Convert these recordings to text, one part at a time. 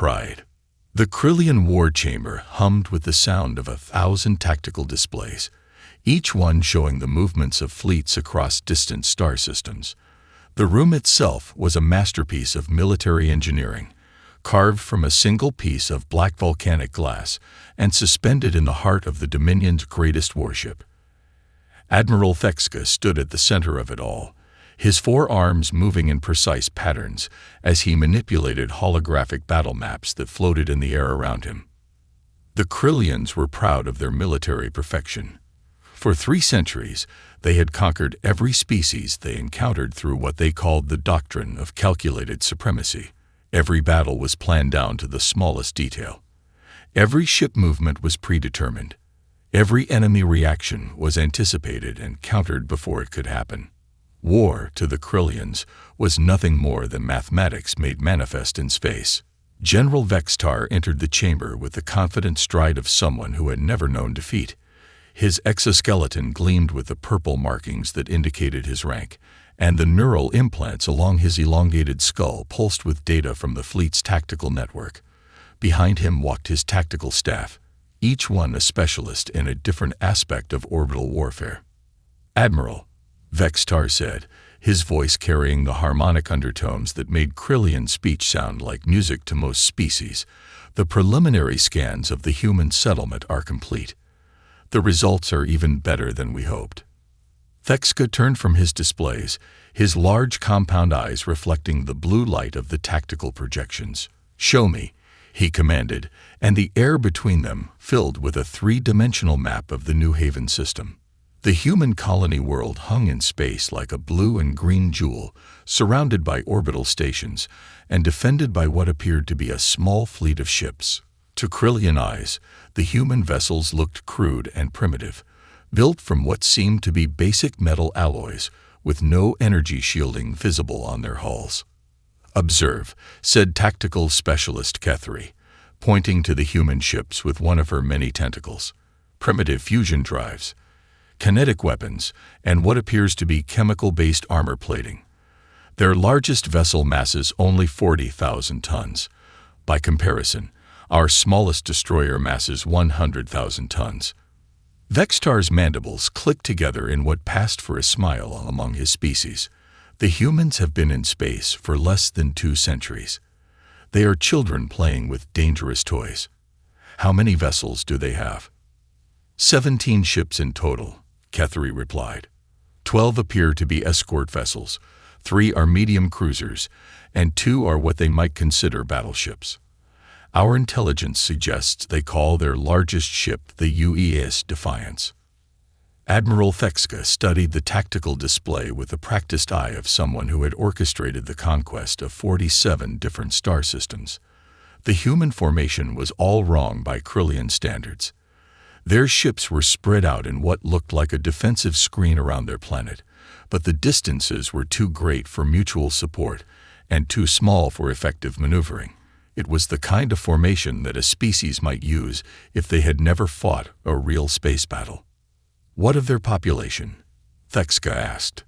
pride. The Krillian war chamber hummed with the sound of 1,000 tactical displays, each one showing the movements of fleets across distant star systems. The room itself was a masterpiece of military engineering, carved from a single piece of black volcanic glass and suspended in the heart of the Dominion's greatest warship. Admiral Thexka stood at the center of it all, his four arms moving in precise patterns as he manipulated holographic battle maps that floated in the air around him. The Krillians were proud of their military perfection. For 3 centuries, they had conquered every species they encountered through what they called the doctrine of calculated supremacy. Every battle was planned down to the smallest detail. Every ship movement was predetermined. Every enemy reaction was anticipated and countered before it could happen. War, to the Krillians, was nothing more than mathematics made manifest in space. General Vextar entered the chamber with the confident stride of someone who had never known defeat. His exoskeleton gleamed with the purple markings that indicated his rank, and the neural implants along his elongated skull pulsed with data from the fleet's tactical network. Behind him walked his tactical staff, each one a specialist in a different aspect of orbital warfare. "Admiral," Vextar said, his voice carrying the harmonic undertones that made Krillian speech sound like music to most species, "the preliminary scans of the human settlement are complete. The results are even better than we hoped." Thexka turned from his displays, his large compound eyes reflecting the blue light of the tactical projections. "Show me," he commanded, and the air between them filled with a 3-dimensional map of the New Haven system. The human colony world hung in space like a blue and green jewel, surrounded by orbital stations and defended by what appeared to be a small fleet of ships. To Krillian eyes, the human vessels looked crude and primitive, built from what seemed to be basic metal alloys, with no energy shielding visible on their hulls. "Observe," said tactical specialist Kethri, pointing to the human ships with one of her many tentacles. "Primitive fusion drives, kinetic weapons, and what appears to be chemical-based armor plating. Their largest vessel masses only 40,000 tons. By comparison, our smallest destroyer masses 100,000 tons. Vextar's mandibles clicked together in what passed for a smile among his species. The humans have been in space for less than 2 centuries. They are children playing with dangerous toys. How many vessels do they have? 17 ships in total, Kethri replied. 12 appear to be escort vessels, 3 are medium cruisers, and 2 are what they might consider battleships. Our intelligence suggests they call their largest ship the UES Defiance. Admiral Thexka studied the tactical display with the practiced eye of someone who had orchestrated the conquest of 47 different star systems. The human formation was all wrong by Krillian standards. Their ships were spread out in what looked like a defensive screen around their planet, but the distances were too great for mutual support and too small for effective maneuvering. It was the kind of formation that a species might use if they had never fought a real space battle. "What of their population?" Thexka asked.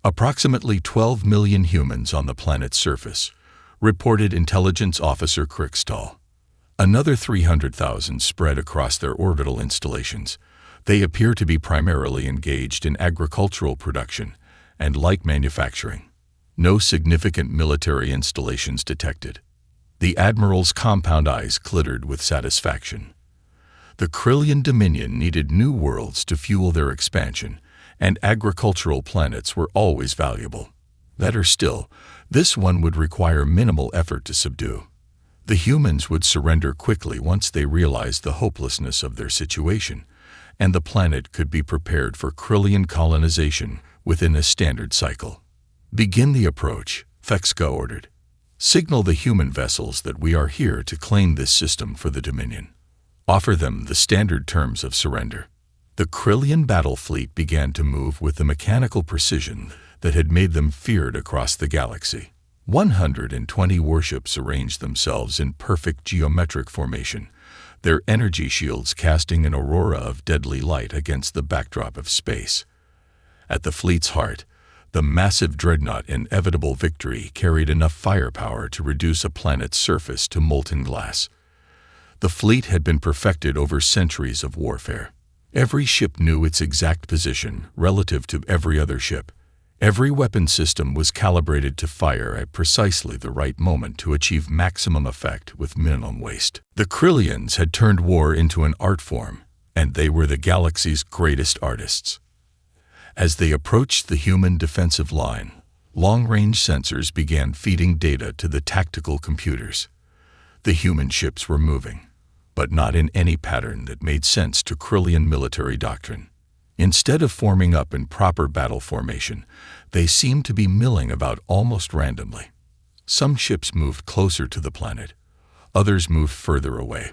"Approximately 12 million humans on the planet's surface," reported Intelligence Officer Krickstall. "Another 300,000 spread across their orbital installations. They appear to be primarily engaged in agricultural production and light manufacturing. No significant military installations detected." The Admiral's compound eyes glittered with satisfaction. The Krillian Dominion needed new worlds to fuel their expansion, and agricultural planets were always valuable. Better still, this one would require minimal effort to subdue. The humans would surrender quickly once they realized the hopelessness of their situation, and the planet could be prepared for Krillian colonization within a standard cycle. "Begin the approach," Thexka ordered. "Signal the human vessels that we are here to claim this system for the Dominion. Offer them the standard terms of surrender." The Krillian battle fleet began to move with the mechanical precision that had made them feared across the galaxy. 120 warships arranged themselves in perfect geometric formation, their energy shields casting an aurora of deadly light against the backdrop of space. At the fleet's heart, The massive dreadnought Inevitable Victory carried enough firepower to reduce a planet's surface to molten glass. The fleet had been perfected over centuries of warfare. Every ship knew its exact position relative to every other ship. Every weapon system was calibrated to fire at precisely the right moment to achieve maximum effect with minimum waste. The Krillians had turned war into an art form, and they were the galaxy's greatest artists. As they approached the human defensive line, long-range sensors began feeding data to the tactical computers. The human ships were moving, but not in any pattern that made sense to Krillian military doctrine. Instead of forming up in proper battle formation, they seemed to be milling about almost randomly. Some ships moved closer to the planet, others moved further away.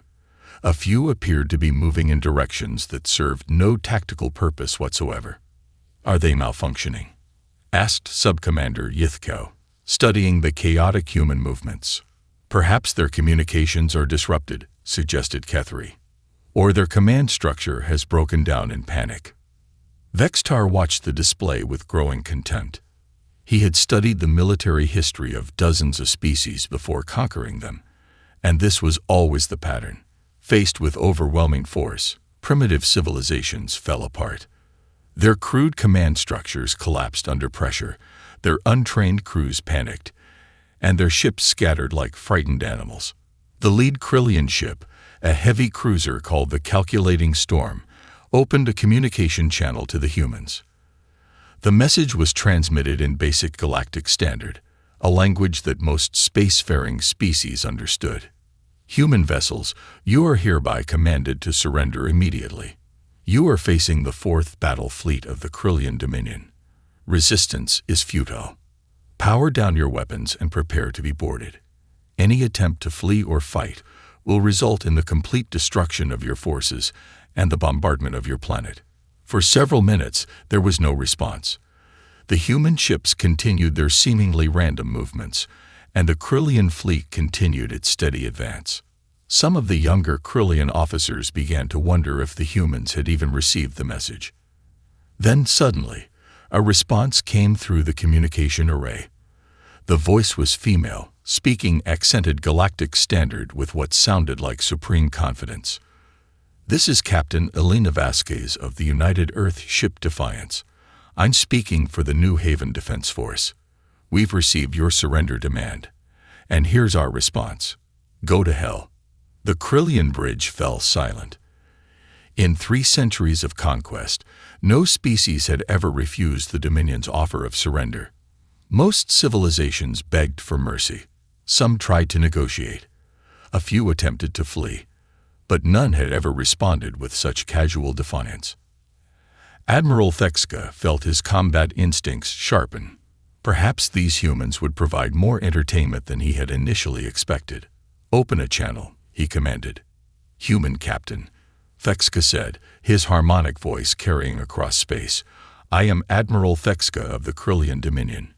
A few appeared to be moving in directions that served no tactical purpose whatsoever. "Are they malfunctioning?" asked Subcommander Yithko, studying the chaotic human movements. "Perhaps their communications are disrupted," suggested Kethri. "Or their command structure has broken down in panic." Vextar watched the display with growing contempt. He had studied the military history of dozens of species before conquering them, and this was always the pattern. Faced with overwhelming force, primitive civilizations fell apart. Their crude command structures collapsed under pressure, their untrained crews panicked, and their ships scattered like frightened animals. The lead Krillian ship, a heavy cruiser called the Calculating Storm, opened a communication channel to the humans. The message was transmitted in basic galactic standard, a language that most spacefaring species understood. "Human vessels, you are hereby commanded to surrender immediately. You are facing the 4th battle fleet of the Krillian Dominion. Resistance is futile. Power down your weapons and prepare to be boarded. Any attempt to flee or fight will result in the complete destruction of your forces and the bombardment of your planet." For several minutes, there was no response. The human ships continued their seemingly random movements, and the Krillian fleet continued its steady advance. Some of the younger Krillian officers began to wonder if the humans had even received the message. Then suddenly, a response came through the communication array. The voice was female, speaking accented galactic standard with what sounded like supreme confidence. "This is Captain Elena Vasquez of the United Earth ship Defiance. I'm speaking for the New Haven Defense Force. We've received your surrender demand, and here's our response. Go to hell." The Krillian bridge fell silent. In 3 centuries of conquest, no species had ever refused the Dominion's offer of surrender. Most civilizations begged for mercy. Some tried to negotiate. A few attempted to flee, but none had ever responded with such casual defiance. Admiral Thexka felt his combat instincts sharpen. Perhaps these humans would provide more entertainment than he had initially expected. "Open a channel," he commanded. "Human captain," Thexka said, his harmonic voice carrying across space. "I am Admiral Thexka of the Krillian Dominion.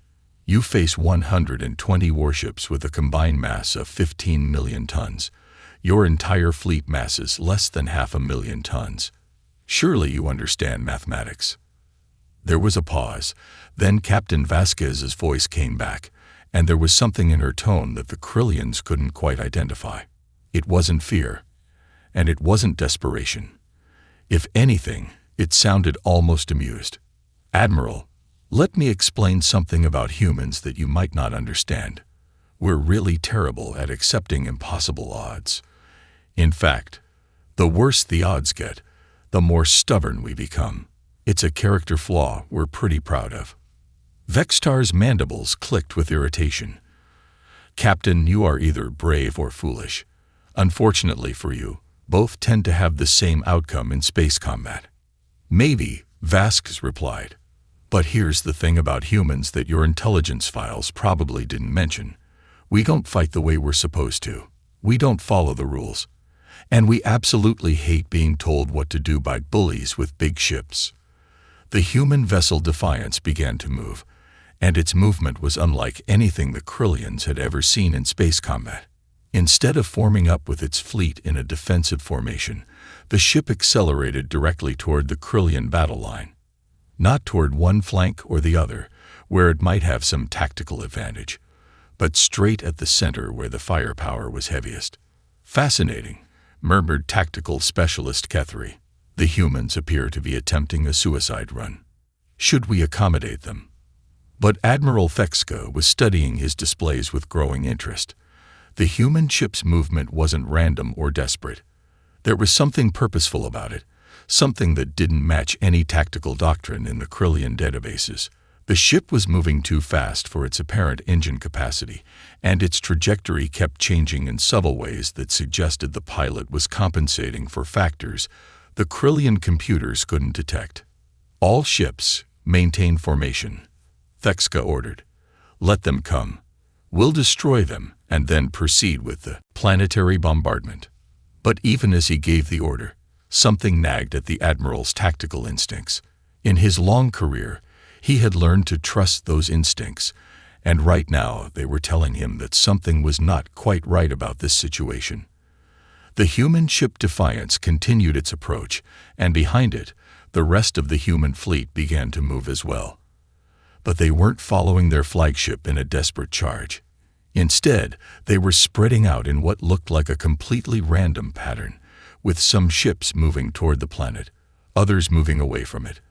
You face 120 warships with a combined mass of 15 million tons. Your entire fleet masses less than 500,000 tons. Surely you understand mathematics." There was a pause. Then Captain Vasquez's voice came back, and there was something in her tone that the Krillians couldn't quite identify. It wasn't fear, and it wasn't desperation. If anything, it sounded almost amused. "Admiral, let me explain something about humans that you might not understand. We're really terrible at accepting impossible odds. In fact, the worse the odds get, the more stubborn we become. It's a character flaw we're pretty proud of." Vextar's mandibles clicked with irritation. "Captain, you are either brave or foolish. Unfortunately for you, both tend to have the same outcome in space combat." "Maybe," Vasquez replied. "But here's the thing about humans that your intelligence files probably didn't mention. We don't fight the way we're supposed to. We don't follow the rules. And we absolutely hate being told what to do by bullies with big ships." The human vessel Defiance began to move, and its movement was unlike anything the Krillians had ever seen in space combat. Instead of forming up with its fleet in a defensive formation, the ship accelerated directly toward the Krillian battle line. Not toward one flank or the other, where it might have some tactical advantage, but straight at the center where the firepower was heaviest. "Fascinating," murmured tactical specialist Kethry. "The humans appear to be attempting a suicide run. Should we accommodate them?" But Admiral Fekska was studying his displays with growing interest. The human ship's movement wasn't random or desperate. There was something purposeful about it, something that didn't match any tactical doctrine in the Krillian databases. The ship was moving too fast for its apparent engine capacity, and its trajectory kept changing in subtle ways that suggested the pilot was compensating for factors the Krillian computers couldn't detect. "All ships, maintain formation," Fekska ordered. "Let them come. We'll destroy them and then proceed with the planetary bombardment." But even as he gave the order, something nagged at the Admiral's tactical instincts. In his long career, he had learned to trust those instincts, and right now they were telling him that something was not quite right about this situation. The human ship Defiance continued its approach, and behind it, the rest of the human fleet began to move as well. But they weren't following their flagship in a desperate charge. Instead, they were spreading out in what looked like a completely random pattern, with some ships moving toward the planet, others moving away from it,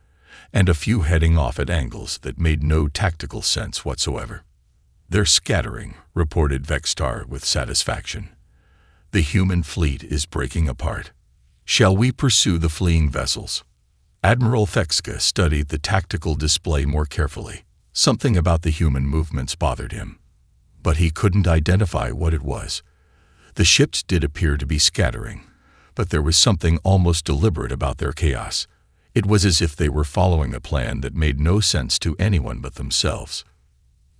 and a few heading off at angles that made no tactical sense whatsoever. "They're scattering," reported Vextar with satisfaction. "The human fleet is breaking apart. Shall we pursue the fleeing vessels?" Admiral Fekska studied the tactical display more carefully. Something about the human movements bothered him, but he couldn't identify what it was. The ships did appear to be scattering, but there was something almost deliberate about their chaos. It was as if they were following a plan that made no sense to anyone but themselves.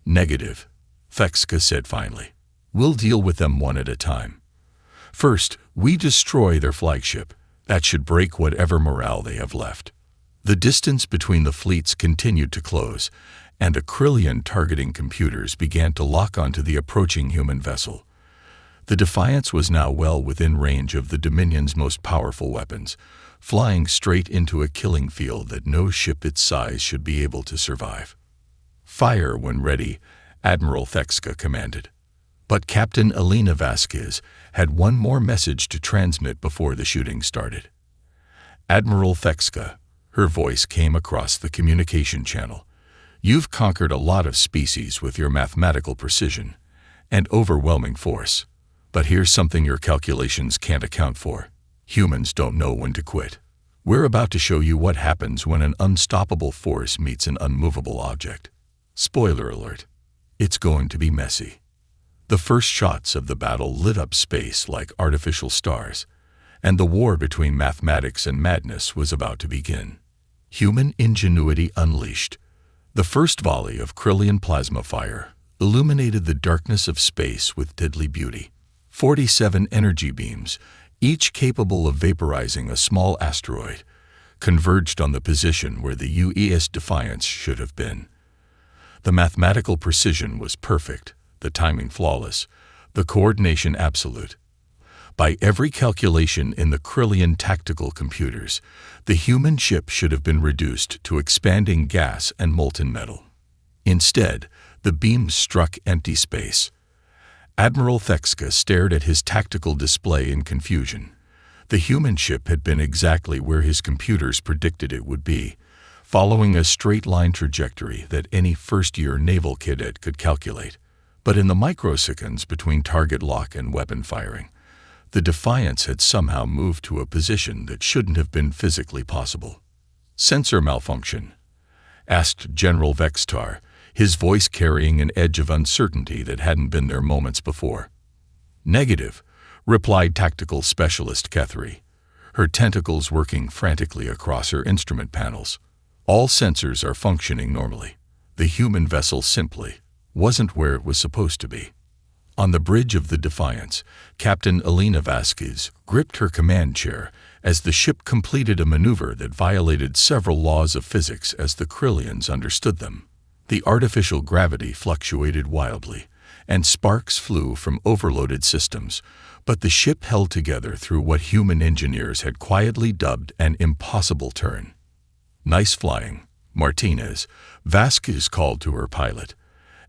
"Negative," Fekska said finally. "We'll deal with them one at a time. First, we destroy their flagship. That should break whatever morale they have left." The distance between the fleets continued to close, and the Krillian targeting computers began to lock onto the approaching human vessel. The Defiance was now well within range of the Dominion's most powerful weapons, flying straight into a killing field that no ship its size should be able to survive. "Fire when ready," Admiral Fekska commanded. But Captain Elena Vasquez had one more message to transmit before the shooting started. "Admiral Fekska," her voice came across the communication channel. "You've conquered a lot of species with your mathematical precision and overwhelming force. But here's something your calculations can't account for. Humans don't know when to quit. We're about to show you what happens when an unstoppable force meets an unmovable object. Spoiler alert, it's going to be messy." The first shots of the battle lit up space like artificial stars, and the war between mathematics and madness was about to begin. Human ingenuity unleashed. The first volley of Krillian plasma fire illuminated the darkness of space with deadly beauty. 47 energy beams, each capable of vaporizing a small asteroid, converged on the position where the UES Defiance should have been. The mathematical precision was perfect, the timing flawless, the coordination absolute. By every calculation in the Krillian tactical computers, the human ship should have been reduced to expanding gas and molten metal. Instead, the beams struck empty space. Admiral Fekska stared at his tactical display in confusion. The human ship had been exactly where his computers predicted it would be, following a straight-line trajectory that any first-year naval cadet could calculate. But in the microseconds between target lock and weapon firing, the Defiance had somehow moved to a position that shouldn't have been physically possible. "Sensor malfunction?" asked General Vextar, his voice carrying an edge of uncertainty that hadn't been there moments before. "Negative," replied Tactical Specialist Kethry, her tentacles working frantically across her instrument panels. "All sensors are functioning normally. The human vessel simply wasn't where it was supposed to be." On the bridge of the Defiance, Captain Elena Vasquez gripped her command chair as the ship completed a maneuver that violated several laws of physics as the Krillians understood them. The artificial gravity fluctuated wildly, and sparks flew from overloaded systems, but the ship held together through what human engineers had quietly dubbed an impossible turn. "Nice flying," Martinez, Vasquez called to her pilot,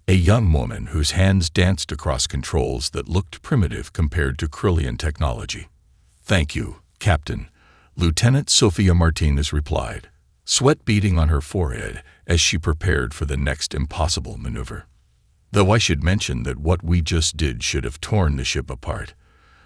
a young woman whose hands danced across controls that looked primitive compared to Krillian technology. "Thank you, Captain," Lieutenant Sofia Martinez replied, sweat beading on her forehead as she prepared for the next impossible maneuver. Though I should mention that what we just did should have torn the ship apart.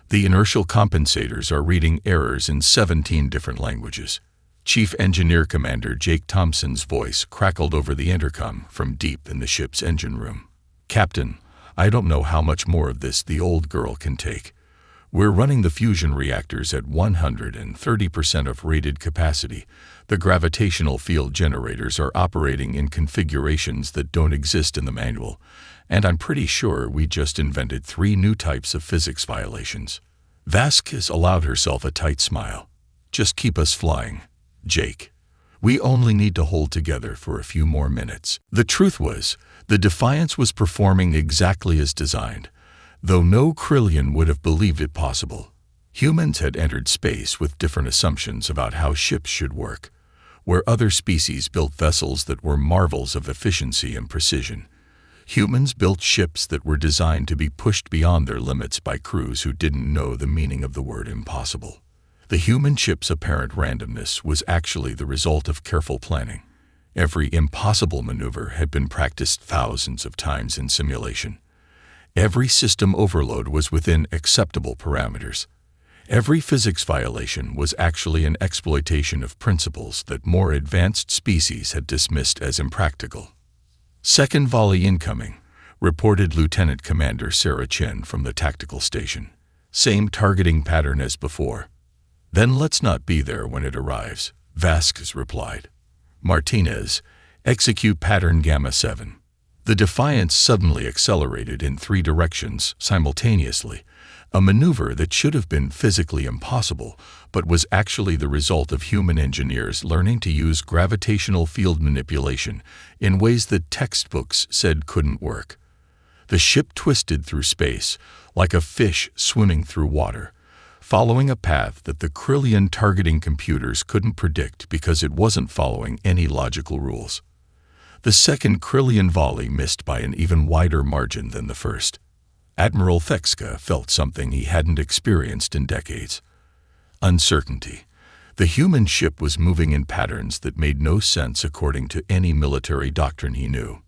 The inertial compensators are reading errors in 17 different languages. Chief Engineer Commander Jake Thompson's voice crackled over the intercom from deep in the ship's engine room. "Captain, I don't know how much more of this the old girl can take. We're running the fusion reactors at 130% of rated capacity. The gravitational field generators are operating in configurations that don't exist in the manual, and I'm pretty sure we just invented 3 new types of physics violations." Vasquez allowed herself a tight smile. "Just keep us flying, Jake. We only need to hold together for a few more minutes." The truth was, the Defiance was performing exactly as designed, though no Krillian would have believed it possible. Humans had entered space with different assumptions about how ships should work, where other species built vessels that were marvels of efficiency and precision. Humans built ships that were designed to be pushed beyond their limits by crews who didn't know the meaning of the word impossible. The human ship's apparent randomness was actually the result of careful planning. Every impossible maneuver had been practiced thousands of times in simulation. Every system overload was within acceptable parameters. Every physics violation was actually an exploitation of principles that more advanced species had dismissed as impractical. "Second volley incoming," reported Lieutenant Commander Sarah Chen from the tactical station. "Same targeting pattern as before." "Then let's not be there when it arrives," Vasquez replied. "Martinez, execute pattern Gamma 7. The Defiance suddenly accelerated in 3 directions simultaneously, a maneuver that should have been physically impossible, but was actually the result of human engineers learning to use gravitational field manipulation in ways that textbooks said couldn't work. The ship twisted through space, like a fish swimming through water, following a path that the Krillian targeting computers couldn't predict because it wasn't following any logical rules. The second Krillian volley missed by an even wider margin than the first. Admiral Thekska felt something he hadn't experienced in decades. Uncertainty. The human ship was moving in patterns that made no sense according to any military doctrine he knew.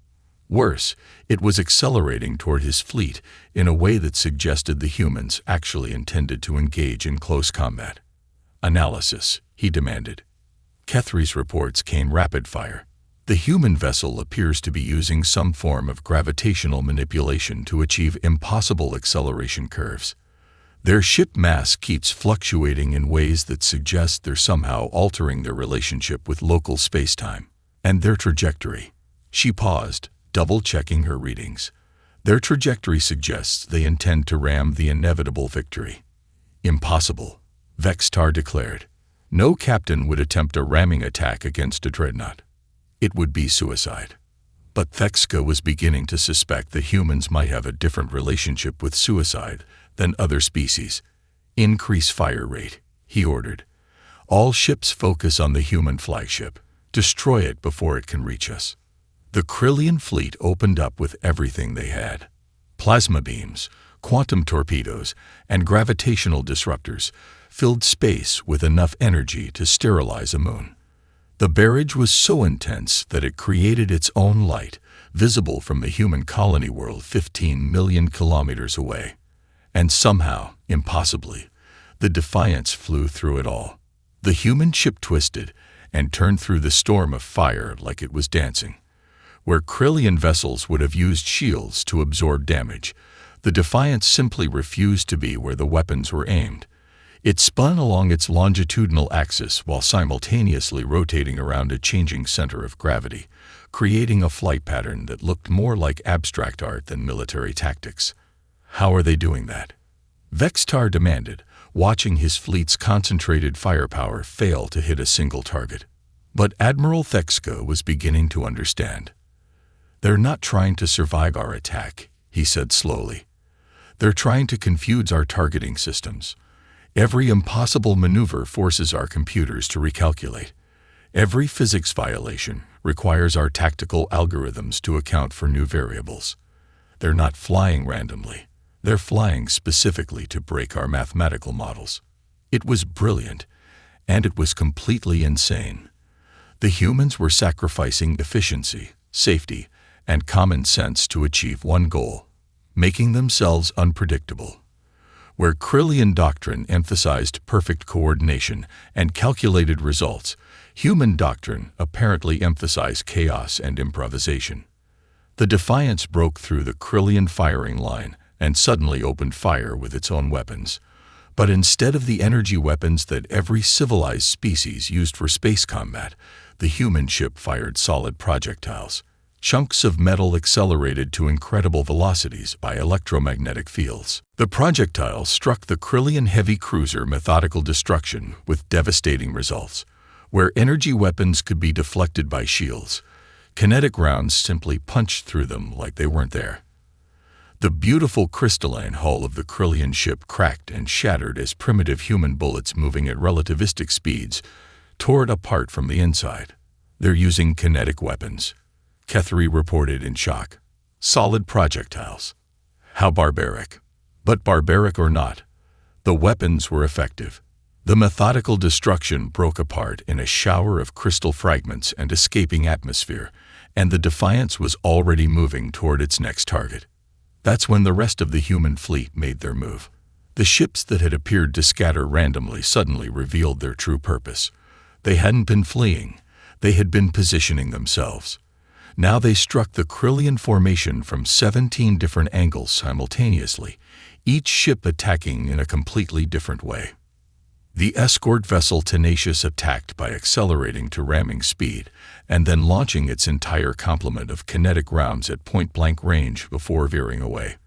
Worse, it was accelerating toward his fleet in a way that suggested the humans actually intended to engage in close combat. "Analysis," he demanded. Kethry's reports came rapid fire. The human vessel appears to be using some form of gravitational manipulation to achieve impossible acceleration curves. Their ship mass keeps fluctuating in ways that suggest they're somehow altering their relationship with local spacetime. And their trajectory. She paused, double-checking her readings. Their trajectory suggests they intend to ram the inevitable victory. "Impossible," Vextar declared. "No captain would attempt a ramming attack against a dreadnought. It would be suicide." But Thekska was beginning to suspect that humans might have a different relationship with suicide than other species. "Increase fire rate," he ordered. "All ships focus on the human flagship. Destroy it before it can reach us." The Krillian fleet opened up with everything they had. Plasma beams, quantum torpedoes, and gravitational disruptors filled space with enough energy to sterilize a moon. The barrage was so intense that it created its own light, visible from the human colony world 15 million kilometers away. And somehow, impossibly, the Defiance flew through it all. The human ship twisted and turned through the storm of fire like it was dancing. Where Krillian vessels would have used shields to absorb damage, the Defiance simply refused to be where the weapons were aimed. It spun along its longitudinal axis while simultaneously rotating around a changing center of gravity, creating a flight pattern that looked more like abstract art than military tactics. "How are they doing that?" Vextar demanded, watching his fleet's concentrated firepower fail to hit a single target. But Admiral Thekska was beginning to understand. "They're not trying to survive our attack," he said slowly. "They're trying to confuse our targeting systems. Every impossible maneuver forces our computers to recalculate. Every physics violation requires our tactical algorithms to account for new variables. They're not flying randomly. They're flying specifically to break our mathematical models. It was brilliant, and it was completely insane. The humans were sacrificing efficiency, safety, and common sense to achieve one goal: making themselves unpredictable. Where Krillian doctrine emphasized perfect coordination and calculated results, human doctrine apparently emphasized chaos and improvisation. The Defiance broke through the Krillian firing line and suddenly opened fire with its own weapons. But instead of the energy weapons that every civilized species used for space combat, the human ship fired solid projectiles. Chunks of metal accelerated to incredible velocities by electromagnetic fields. The projectiles struck the Krillian heavy cruiser methodical destruction with devastating results. Where energy weapons could be deflected by shields, kinetic rounds simply punched through them like they weren't there. The beautiful crystalline hull of the Krillian ship cracked and shattered as primitive human bullets moving at relativistic speeds tore it apart from the inside. They're using kinetic weapons, Kethri reported in shock. Solid projectiles. How barbaric. But barbaric or not, the weapons were effective. The methodical destruction broke apart in a shower of crystal fragments and escaping atmosphere, and the Defiance was already moving toward its next target. That's when the rest of the human fleet made their move. The ships that had appeared to scatter randomly suddenly revealed their true purpose. They hadn't been fleeing. They had been positioning themselves. Now they struck the Krillian formation from 17 different angles simultaneously, each ship attacking in a completely different way. The escort vessel Tenacious attacked by accelerating to ramming speed and then launching its entire complement of kinetic rounds at point-blank range before veering away.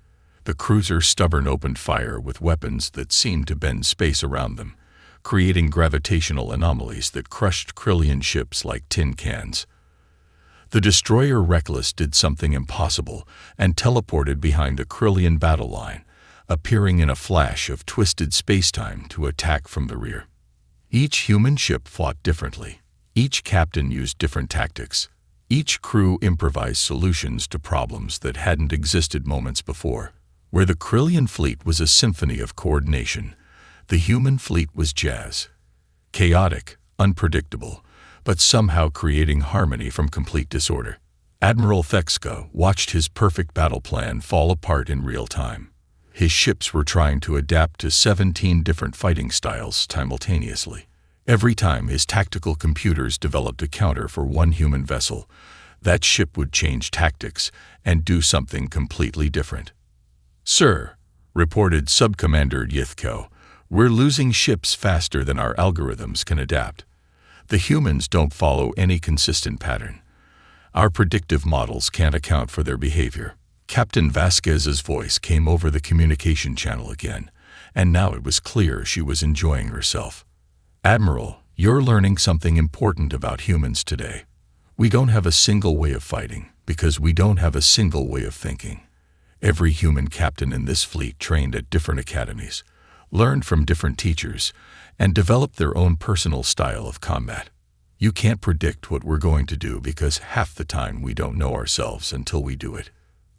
The cruiser Stubborn opened fire with weapons that seemed to bend space around them, creating gravitational anomalies that crushed Krillian ships like tin cans. The destroyer Reckless did something impossible and teleported behind a Krillian battle line, appearing in a flash of twisted spacetime to attack from the rear. Each human ship fought differently. Each captain used different tactics. Each crew improvised solutions to problems that hadn't existed moments before. Where the Krillian fleet was a symphony of coordination, the human fleet was jazz. Chaotic, unpredictable, but somehow creating harmony from complete disorder. Admiral Thexka watched his perfect battle plan fall apart in real time. His ships were trying to adapt to 17 different fighting styles simultaneously. Every time his tactical computers developed a counter for one human vessel, that ship would change tactics and do something completely different. "Sir," reported Subcommander Yithko, "we're losing ships faster than our algorithms can adapt. The humans don't follow any consistent pattern. Our predictive models can't account for their behavior." Captain Vasquez's voice came over the communication channel again, and now it was clear she was enjoying herself. "Admiral, you're learning something important about humans today. We don't have a single way of fighting because we don't have a single way of thinking. Every human captain in this fleet trained at different academies, learned from different teachers, and developed their own personal style of combat. You can't predict what we're going to do because half the time we don't know ourselves until we do it."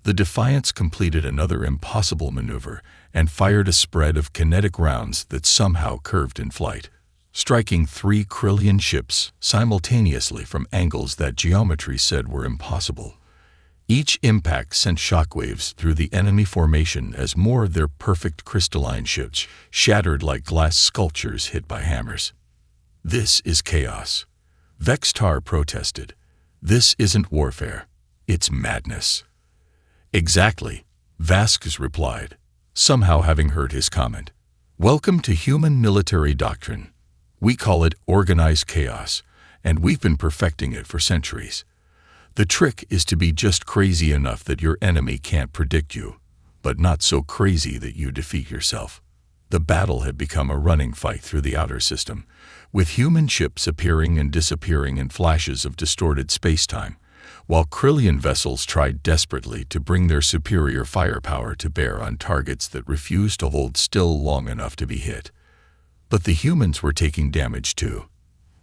The Defiance completed another impossible maneuver and fired a spread of kinetic rounds that somehow curved in flight, striking 3 Krillian ships simultaneously from angles that geometry said were impossible. Each impact sent shockwaves through the enemy formation as more of their perfect crystalline ships shattered like glass sculptures hit by hammers. "This is chaos," Vextar protested. "This isn't warfare. It's madness." "Exactly," Vasquez replied, somehow having heard his comment. "Welcome to human military doctrine. We call it organized chaos, and we've been perfecting it for centuries. The trick is to be just crazy enough that your enemy can't predict you, but not so crazy that you defeat yourself." The battle had become a running fight through the outer system, with human ships appearing and disappearing in flashes of distorted spacetime, while Krillian vessels tried desperately to bring their superior firepower to bear on targets that refused to hold still long enough to be hit. But the humans were taking damage too.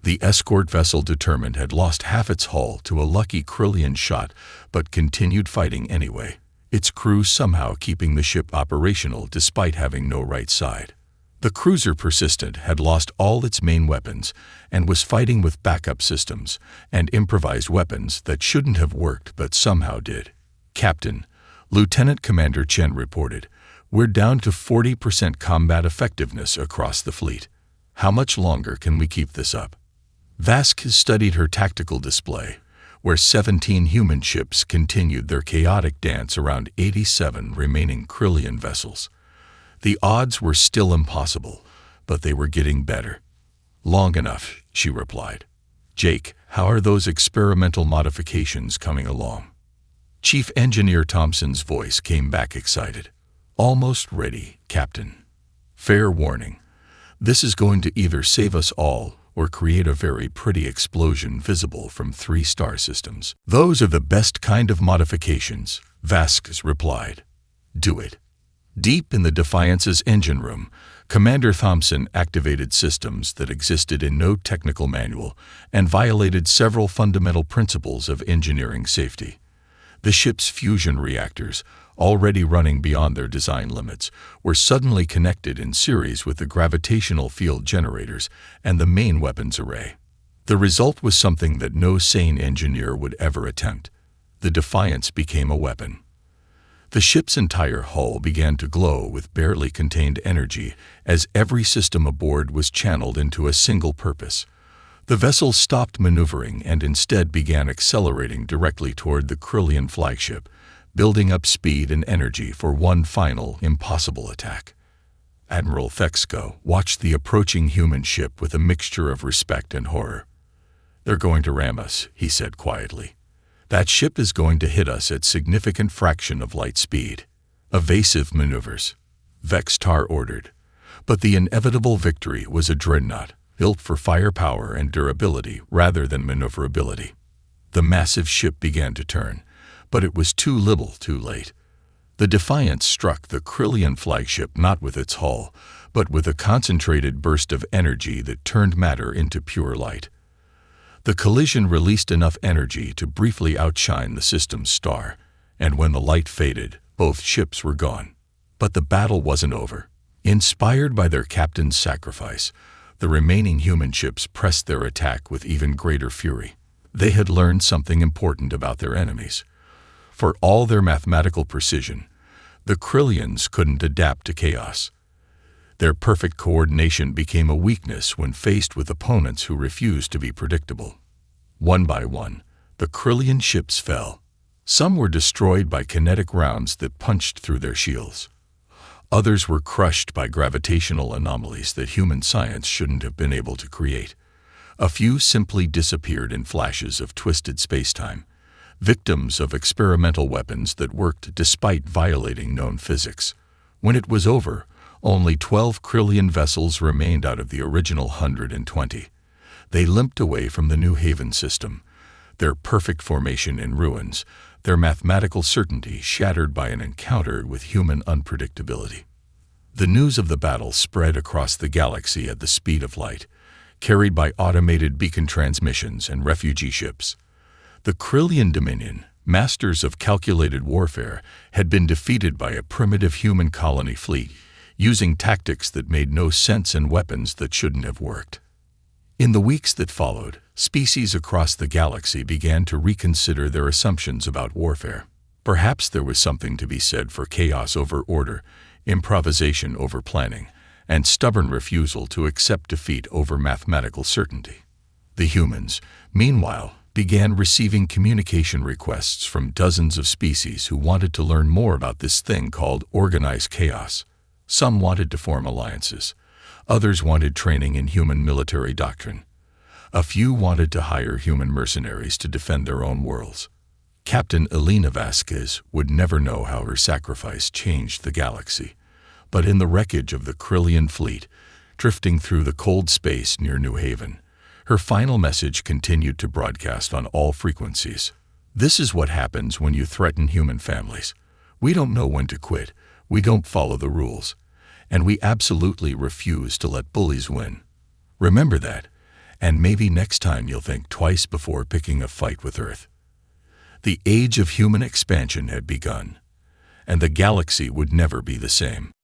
The escort vessel Determined had lost half its hull to a lucky Krillian shot, but continued fighting anyway, its crew somehow keeping the ship operational despite having no right side. The cruiser Persistent had lost all its main weapons and was fighting with backup systems and improvised weapons that shouldn't have worked but somehow did. "Captain," Lieutenant Commander Chen reported, "we're down to 40% combat effectiveness across the fleet. How much longer can we keep this up?" Vasquez studied her tactical display, where 17 human ships continued their chaotic dance around 87 remaining Krillian vessels. The odds were still impossible, but they were getting better. "Long enough," she replied. "Jake, how are those experimental modifications coming along?" Chief Engineer Thompson's voice came back excited. "Almost ready, Captain. Fair warning. This is going to either save us all or create a very pretty explosion visible from 3 star systems." "Those are the best kind of modifications," Vasquez replied. "Do it." Deep in the Defiance's engine room, Commander Thompson activated systems that existed in no technical manual and violated several fundamental principles of engineering safety. The ship's fusion reactors, already running beyond their design limits, were suddenly connected in series with the gravitational field generators and the main weapons array. The result was something that no sane engineer would ever attempt. The Defiance became a weapon. The ship's entire hull began to glow with barely contained energy as every system aboard was channeled into a single purpose. The vessel stopped maneuvering and instead began accelerating directly toward the Krillian flagship, building up speed and energy for one final, impossible attack. Admiral Thexko watched the approaching human ship with a mixture of respect and horror. "They're going to ram us," he said quietly. "That ship is going to hit us at significant fraction of light speed." "Evasive maneuvers," Vextar ordered. But the inevitable victory was a dreadnought, built for firepower and durability rather than maneuverability. The massive ship began to turn, but it was too little too late. The Defiance struck the Krillian flagship not with its hull, but with a concentrated burst of energy that turned matter into pure light. The collision released enough energy to briefly outshine the system's star, and when the light faded, both ships were gone. But the battle wasn't over. Inspired by their captain's sacrifice, the remaining human ships pressed their attack with even greater fury. They had learned something important about their enemies. For all their mathematical precision, the Krillians couldn't adapt to chaos. Their perfect coordination became a weakness when faced with opponents who refused to be predictable. One by one, the Krillian ships fell. Some were destroyed by kinetic rounds that punched through their shields. Others were crushed by gravitational anomalies that human science shouldn't have been able to create. A few simply disappeared in flashes of twisted spacetime, victims of experimental weapons that worked despite violating known physics. When it was over, only 12 Krillian vessels remained out of the original 120. They limped away from the New Haven system, their perfect formation in ruins, their mathematical certainty shattered by an encounter with human unpredictability. The news of the battle spread across the galaxy at the speed of light, carried by automated beacon transmissions and refugee ships. The Krillian Dominion, masters of calculated warfare, had been defeated by a primitive human colony fleet, using tactics that made no sense and weapons that shouldn't have worked. In the weeks that followed, species across the galaxy began to reconsider their assumptions about warfare. Perhaps there was something to be said for chaos over order, improvisation over planning, and stubborn refusal to accept defeat over mathematical certainty. The humans, meanwhile, began receiving communication requests from dozens of species who wanted to learn more about this thing called organized chaos. Some wanted to form alliances. Others wanted training in human military doctrine. A few wanted to hire human mercenaries to defend their own worlds. Captain Elena Vasquez would never know how her sacrifice changed the galaxy. But in the wreckage of the Krillian fleet, drifting through the cold space near New Haven, her final message continued to broadcast on all frequencies. "This is what happens when you threaten human families. We don't know when to quit. We don't follow the rules. And we absolutely refuse to let bullies win. Remember that, and maybe next time you'll think twice before picking a fight with Earth. The age of human expansion had begun, and the galaxy would never be the same.